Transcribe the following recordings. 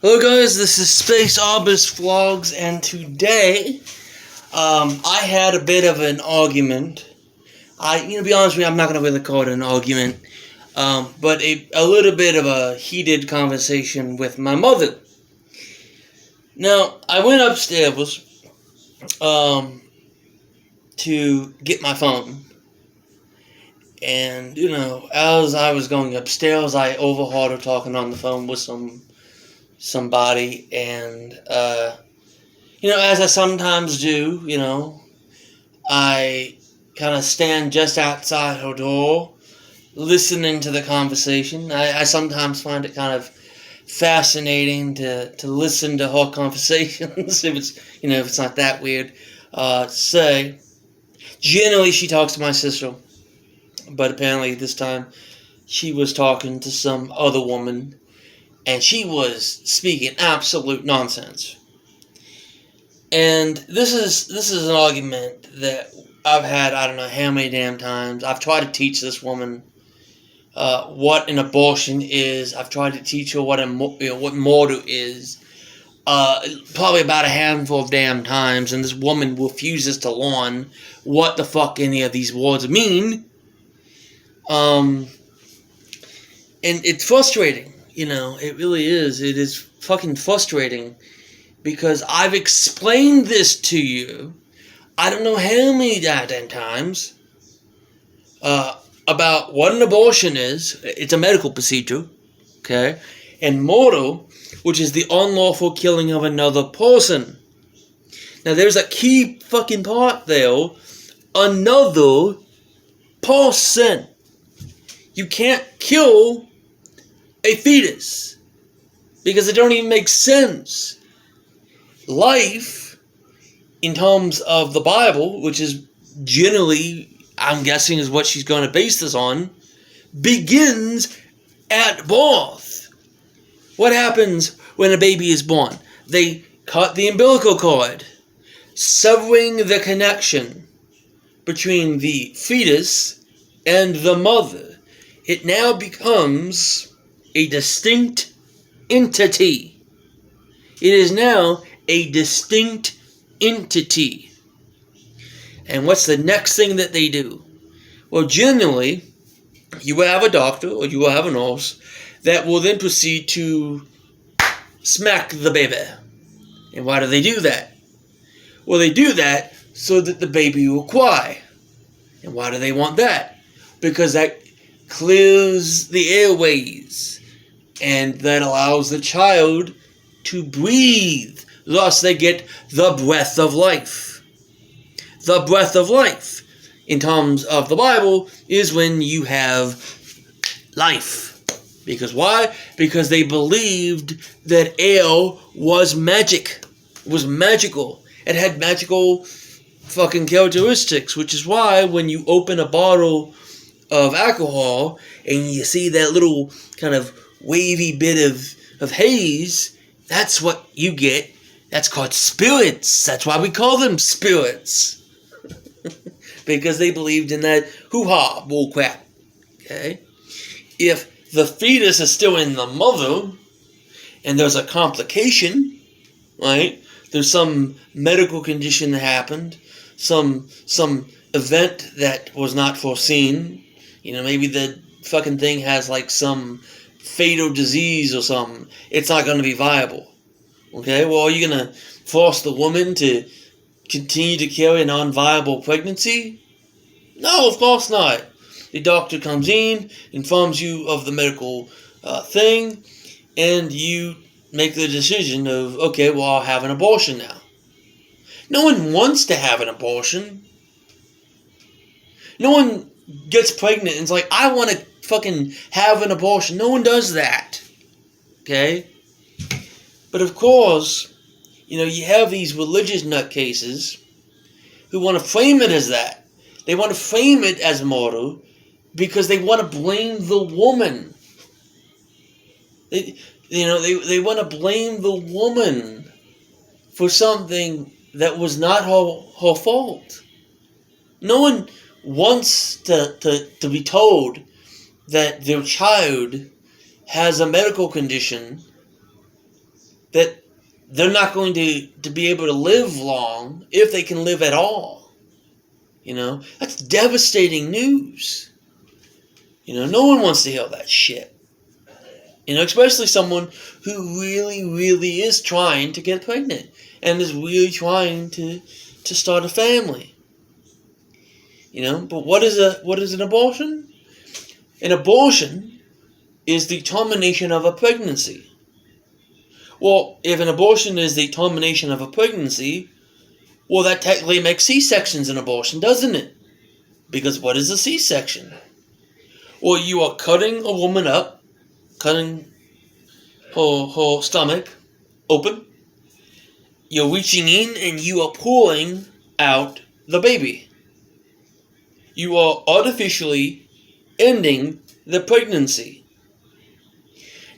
Hello guys, this is Space Arbus Vlogs, and today, I had a bit of an argument. To be honest with you, I'm not going to really call it an argument, but a little bit of a heated conversation with my mother. Now, I went upstairs, to get my phone, and, as I was going upstairs, I overheard her talking on the phone with somebody, and as I sometimes do, I kind of stand just outside her door, listening to the conversation. I sometimes find it kind of fascinating to listen to her conversations, if it's not that weird to say. Generally, she talks to my sister, but apparently this time she was talking to some other woman, and she was speaking absolute nonsense. And this is an argument that I've had I don't know how many damn times. I've tried to teach this woman what an abortion is. I've tried to teach her what murder is. Probably about a handful of damn times, and this woman refuses to learn what the fuck any of these words mean. And it's frustrating. It really is. It is fucking frustrating because I've explained this to you, I don't know how many goddamn times, about what an abortion is. It's a medical procedure, okay? And murder, which is the unlawful killing of another person. Now, there's a key fucking part there. Another person. You can't kill a fetus, because it don't even make sense. Life, in terms of the Bible, which is generally, I'm guessing, is what she's going to base this on, begins at birth. What happens when a baby is born? They cut the umbilical cord, severing the connection between the fetus and the mother. It now becomes a distinct entity. It is now a distinct entity. And what's the next thing that they do? Well, generally, you will have a doctor or you will have a nurse that will then proceed to smack the baby. And why do they do that? Well, they do that so that the baby will cry. And why do they want that? Because that clears the airways, and that allows the child to breathe. Thus, they get the breath of life. The breath of life, in terms of the Bible, is when you have life. Because why? Because they believed that air was magic. It was magical. It had magical fucking characteristics, which is why when you open a bottle of alcohol and you see that little kind of wavy bit of haze, that's what you get. That's called spirits. That's why we call them spirits. Because they believed in that hoo-ha bullcrap. Okay? If the fetus is still in the mother and there's a complication, right? There's some medical condition that happened, some event that was not foreseen. Maybe the fucking thing has like some fatal disease or something. It's not going to be viable. Okay? Well, are you going to force the woman to continue to carry a non-viable pregnancy? No, of course not. The doctor comes in, informs you of the medical thing, and you make the decision of, okay, well, I'll have an abortion now. No one wants to have an abortion. No one gets pregnant and is like, I want to fucking have an abortion. No one does that. Okay? But of course, you have these religious nutcases who want to frame it as that. They want to frame it as murder because they want to blame the woman. They want to blame the woman for something that was not her fault. No one wants to be told that their child has a medical condition that they're not going to be able to live long if they can live at all. That's devastating news. No one wants to hear that shit. Especially someone who really, really is trying to get pregnant and is really trying to start a family. But what is an abortion? An abortion is the termination of a pregnancy. Well, if an abortion is the termination of a pregnancy, well, that technically makes C-sections an abortion, doesn't it? Because what is a C-section? Well, you are cutting a woman up, cutting her stomach open. You're reaching in and you are pulling out the baby. You are artificially ending the pregnancy.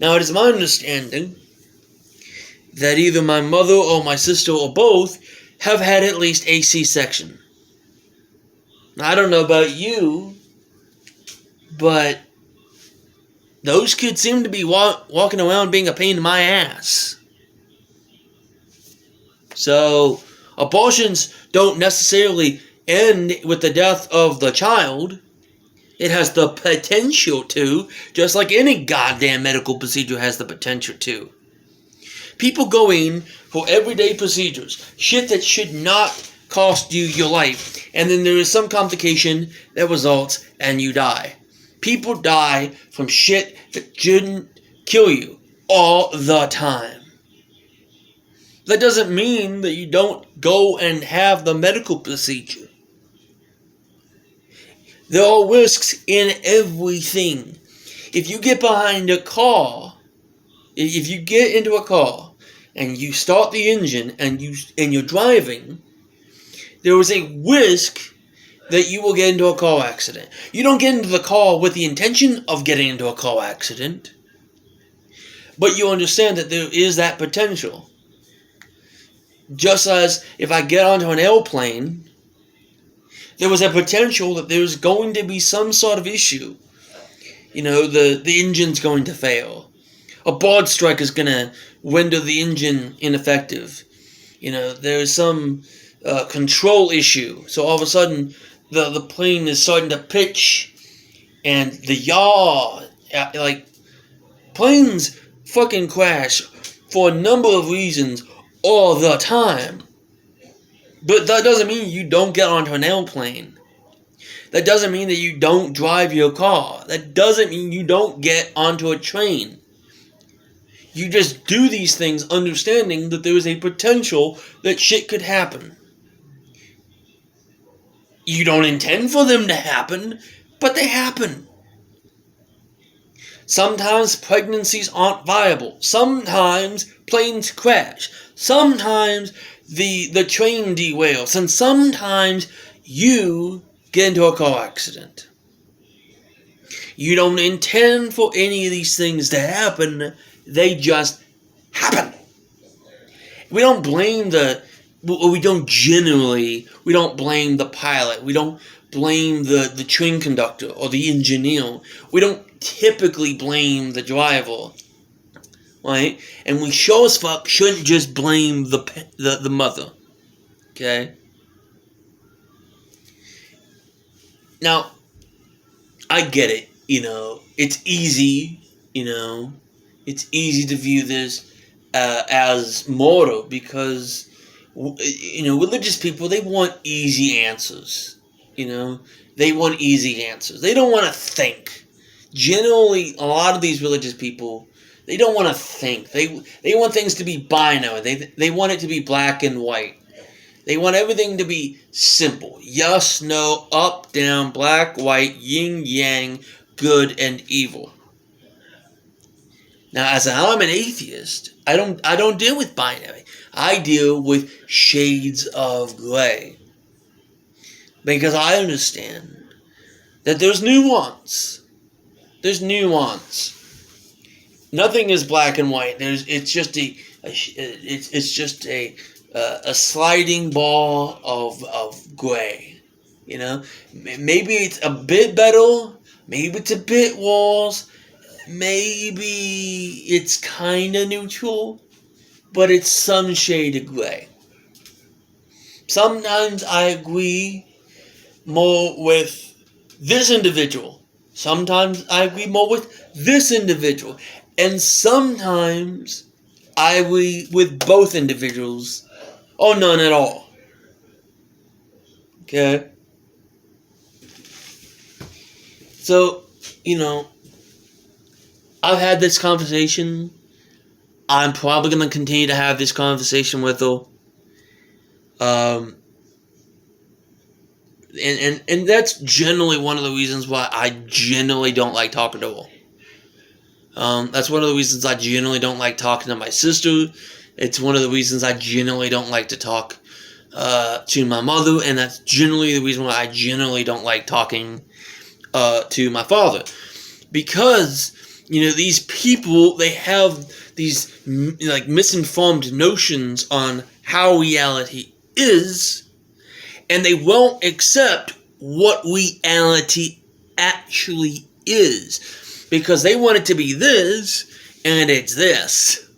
Now, it is my understanding that either my mother or my sister or both have had at least a C-section. Now, I don't know about you, but those kids seem to be walking around being a pain in my ass. So, abortions don't necessarily end with the death of the child. It has the potential to, just like any goddamn medical procedure has the potential to. People go in for everyday procedures, shit that should not cost you your life, and then there is some complication that results and you die. People die from shit that shouldn't kill you all the time. That doesn't mean that you don't go and have the medical procedure. There are risks in everything. If you get behind a car, if you get into a car and you start the engine and you're driving, there is a risk that you will get into a car accident. You don't get into the car with the intention of getting into a car accident, but you understand that there is that potential. Just as if I get onto an airplane, there was a potential that there's going to be some sort of issue. The engine's going to fail. A board strike is going to render the engine ineffective. There's some control issue. So all of a sudden, the plane is starting to pitch, and the yaw, planes fucking crash for a number of reasons all the time. But that doesn't mean you don't get onto an airplane. That doesn't mean that you don't drive your car. That doesn't mean you don't get onto a train. You just do these things understanding that there is a potential that shit could happen. You don't intend for them to happen, but they happen. Sometimes pregnancies aren't viable. Sometimes planes crash. Sometimes the train derails. And sometimes you get into a car accident. You don't intend for any of these things to happen. They just happen. We don't blame we don't blame the pilot. We don't blame the train conductor or the engineer. We don't typically blame the driver, right? And we sure as fuck shouldn't just blame the mother, okay? Now, I get it, it's easy, it's easy to view this as mortal because, religious people, they want easy answers, they want easy answers. They don't want to think. Generally, a lot of these religious people, they don't want to think. They want things to be binary. They want it to be black and white. They want everything to be simple. Yes, no, up, down, black, white, yin, yang, good, and evil. Now, as I'm an atheist, I don't deal with binary. I deal with shades of gray. Because I understand that there's nuance. There's nuance. Nothing is black and white. It's just a sliding ball of gray. Maybe it's a bit better. Maybe it's a bit worse. Maybe it's kind of neutral. but it's some shade of gray. Sometimes I agree more with this individual. Sometimes I agree more with this individual. And sometimes I agree with both individuals or none at all. Okay? So, I've had this conversation. I'm probably going to continue to have this conversation with her. And that's generally one of the reasons why I generally don't like talking to her. That's one of the reasons I generally don't like talking to my sister. It's one of the reasons I generally don't like to talk to my mother, and that's generally the reason why I generally don't like talking to my father. Because, these people, they have these misinformed notions on how reality is, and they won't accept what reality actually is. Because they want it to be this, and it's this.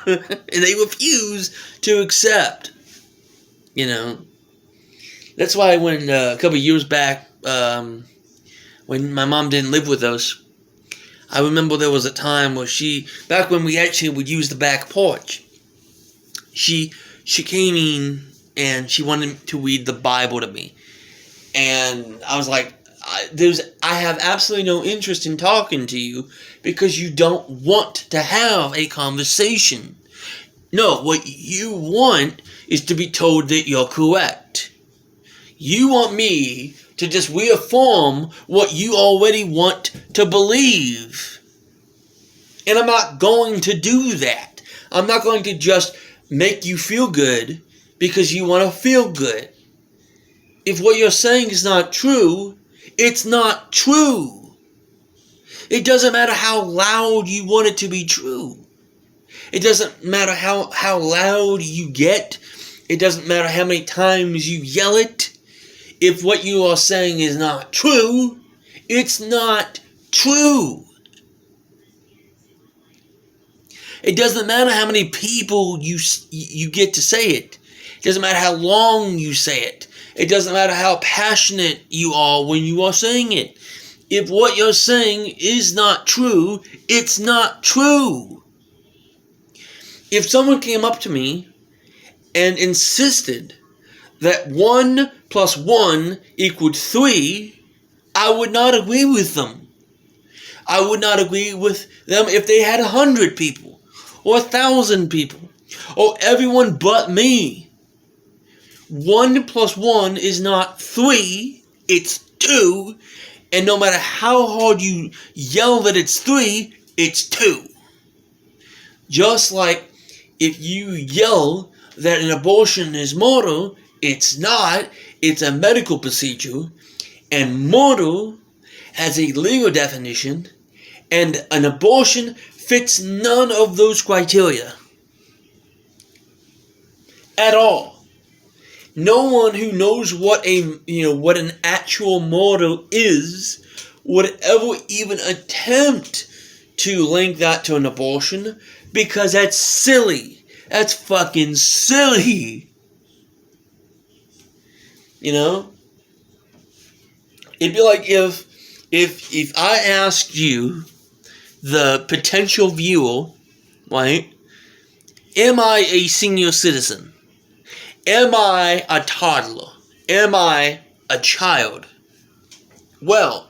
And they refuse to accept. That's why when a couple of years back, when my mom didn't live with us, I remember there was a time where back when we actually would use the back porch, she came in and she wanted to read the Bible to me. And I was like, I have absolutely no interest in talking to you because you don't want to have a conversation. No, what you want is to be told that you're correct. You want me to just reaffirm what you already want to believe. And I'm not going to do that. I'm not going to just make you feel good because you want to feel good. If what you're saying is not true, it's not true. It doesn't matter how loud you want it to be true. It doesn't matter how loud you get. It doesn't matter how many times you yell it. If what you are saying is not true, it's not true. It doesn't matter how many people you get to say it. It doesn't matter how long you say it. It doesn't matter how passionate you are when you are saying it. If what you're saying is not true, it's not true. If someone came up to me and insisted that 1 + 1 = 3, I would not agree with them. I would not agree with them if they had 100 people, or 1,000 people, or everyone but me. 1 + 1 is not 3, it's 2, and no matter how hard you yell that it's 3, it's 2. Just like if you yell that an abortion is murder, it's not. It's a medical procedure, and murder has a legal definition, and an abortion fits none of those criteria at all. No one who knows what an actual murder is would ever even attempt to link that to an abortion, because that's silly. That's fucking silly. It'd be like if I asked you, the potential viewer, right? Am I a senior citizen? Am I a toddler? Am I a child? Well,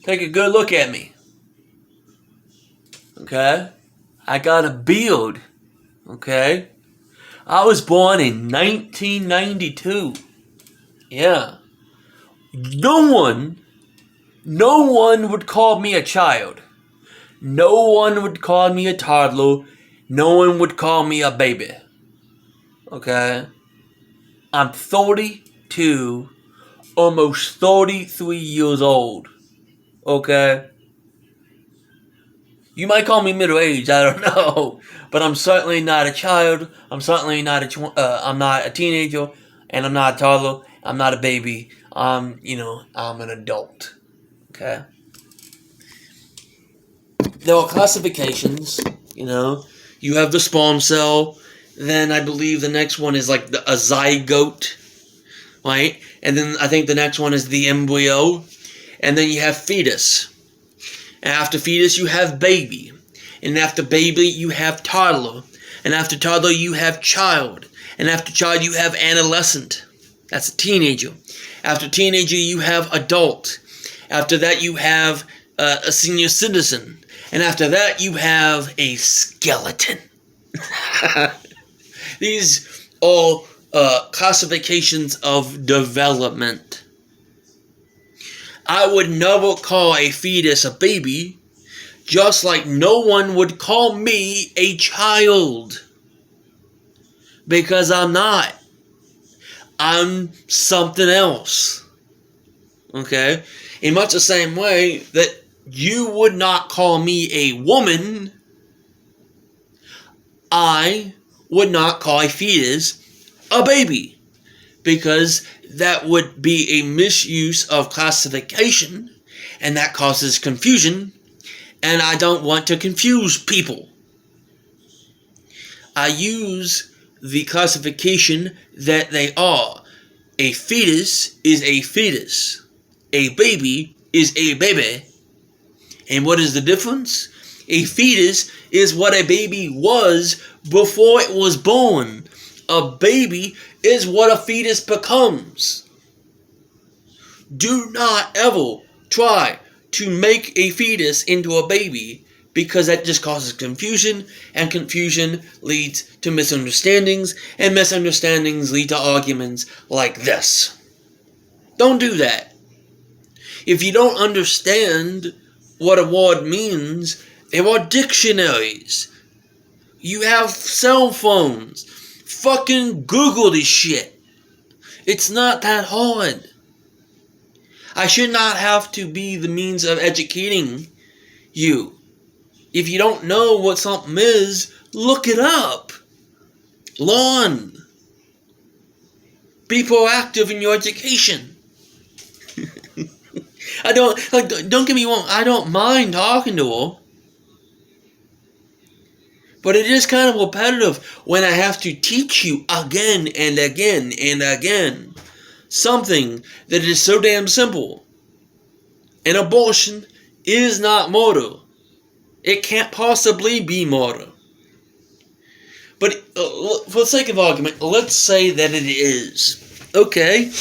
take a good look at me. Okay? I got a beard. Okay? I was born in 1992. Yeah. No one would call me a child. No one would call me a toddler. No one would call me a baby. Okay? I'm 32, almost 33 years old. Okay? You might call me middle-aged, I don't know. But I'm certainly not a child. I'm certainly not I'm not a teenager. And I'm not a toddler. I'm not a baby. I'm an adult. Okay? there are classifications, you know. You have the sperm cell, then I believe the next one is like a zygote, right? And then I think the next one is the embryo, and then you have fetus. And after fetus, you have baby. And after baby, you have toddler. And after toddler, you have child. And after child, you have adolescent. That's a teenager. After teenager, you have adult. After that, you have a senior citizen. And after that, you have a skeleton. These are classifications of development. I would never call a fetus a baby, just like no one would call me a child. Because I'm not. I'm something else. Okay? In much the same way that you would not call me a woman, I would not call a fetus a baby. Because that would be a misuse of classification, and that causes confusion, and I don't want to confuse people. I use the classification that they are. A fetus is a fetus. A baby is a baby. And what is the difference? A fetus is what a baby was before it was born. A baby is what a fetus becomes. Do not ever try to make a fetus into a baby, because that just causes confusion, and confusion leads to misunderstandings, and misunderstandings lead to arguments like this. Don't do that. If you don't understand what a word means, there are dictionaries. You have cell phones. Fucking Google this shit. It's not that hard. I should not have to be the means of educating you. If you don't know what something is, look it up. Learn. Be proactive in your education. Don't get me wrong, I don't mind talking to her. But it is kind of repetitive when I have to teach you again and again and again something that is so damn simple. An abortion is not murder. It can't possibly be murder. But for the sake of argument, let's say that it is. Okay,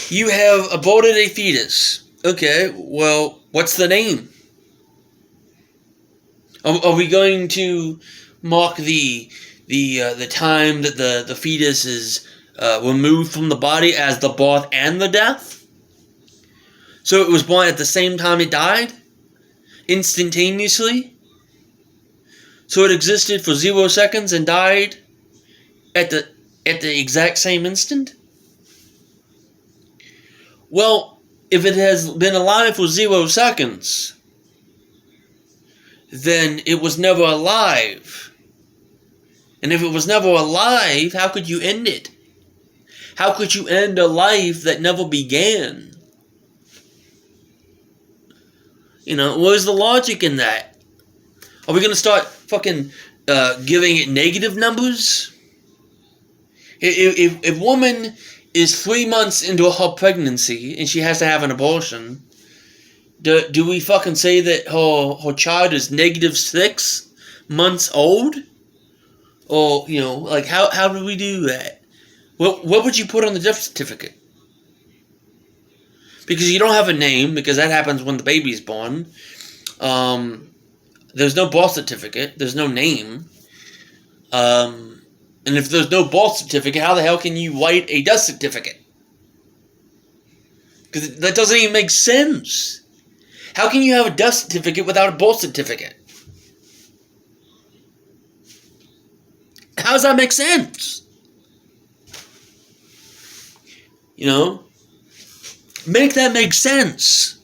you have aborted a fetus. Okay, well, what's the name? Are we going to mark the time that the fetus is removed from the body as the birth and the death? So it was born at the same time it died? Instantaneously? So it existed for 0 seconds and died at the exact same instant? Well, if it has been alive for 0 seconds, then it was never alive. And if it was never alive, how could you end it? How could you end a life that never began? You know, where's the logic in that? Are we going to start fucking giving it negative numbers? If woman is 3 months into her pregnancy and she has to have an abortion, do we fucking say that her child is -6 months old? Or, you know, like, how do we do that? What would you put on the death certificate? Because you don't have a name, because that happens when the baby's born. There's no birth certificate. There's no name. And if there's no birth certificate, how the hell can you write a death certificate? Because that doesn't even make sense. How can you have a death certificate without a birth certificate? How does that make sense? You know? Make that make sense.